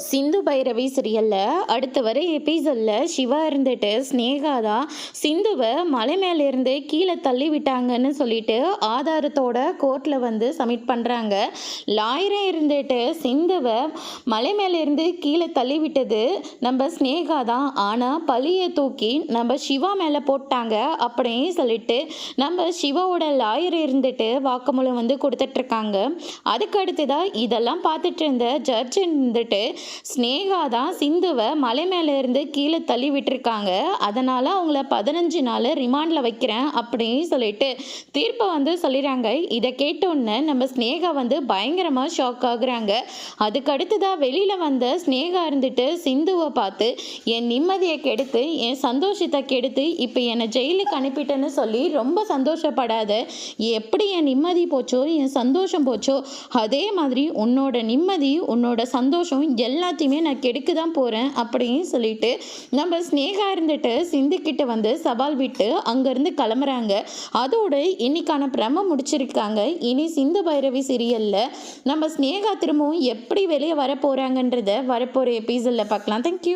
சிந்து பைரவி சீரியலில் அடுத்து வர எபிசோடில் சிவா இருந்துட்டு ஸ்னேகா தான் சிந்துவை மலை மேலேருந்து கீழே தள்ளி விட்டாங்கன்னு சொல்லிட்டு ஆதாரத்தோட கோர்ட்டில் வந்து சப்மிட் பண்ணுறாங்க. லாயரே இருந்துட்டு சிந்துவை மலை மேலேருந்து கீழே தள்ளி விட்டது நம்ம ஸ்னேகா தான், ஆனால் பழியை தூக்கி நம்ம சிவா மேலே போட்டாங்க அப்படின்னு சொல்லிட்டு நம்ம சிவாவோட லாயர் இருந்துட்டு வாக்குமூலம் வந்து கொடுத்துட்ருக்காங்க. அதுக்கு அடுத்ததான் இதெல்லாம் பார்த்துட்டு இருந்த ஜட்ஜ் இருந்துட்டு ஸ்னேகா தான் சிந்துவை மலை மேலே இருந்து கீழே தள்ளி விட்டுருக்காங்க, அதனால் அவங்கள 15 நாள் ரிமாண்டில் வைக்கிறேன் அப்படின்னு சொல்லிட்டு தீர்ப்பை வந்து சொல்லிடுறாங்க. இதை கேட்டோன்னே நம்ம ஸ்னேகா வந்து பயங்கரமாக ஷாக் ஆகுறாங்க. அதுக்கு அடுத்ததாக வெளியில் வந்த ஸ்னேகா இருந்துட்டு சிந்துவை பார்த்து என் நிம்மதியை கெடுத்து என் சந்தோஷத்தை கெடுத்து இப்போ என்னை ஜெயிலுக்கு அனுப்பிட்டேன்னு சொல்லி ரொம்ப சந்தோஷப்படாத, எப்படி என் நிம்மதி போச்சோ என் சந்தோஷம் போச்சோ அதே மாதிரி உன்னோட நிம்மதி உன்னோட சந்தோஷம் எல்லாத்தையுமே நான் கெடுக்க தான் போகிறேன் அப்படின்னு சொல்லிட்டு நம்ம ஸ்னேகா இருந்துட்டு சிந்துக்கிட்ட வந்து சவால் விட்டு அங்கேருந்து கிளம்புறாங்க. அதோட இன்னைக்கான பிரம முடிச்சிருக்காங்க. இனி சிந்து பைரவி சீரியலில் நம்ம ஸ்னேகா திரும்பவும் எப்படி வெளியே வர போகிறாங்கன்றத வரப்போகிற எபிசோடில் பார்க்கலாம். தேங்க்யூ.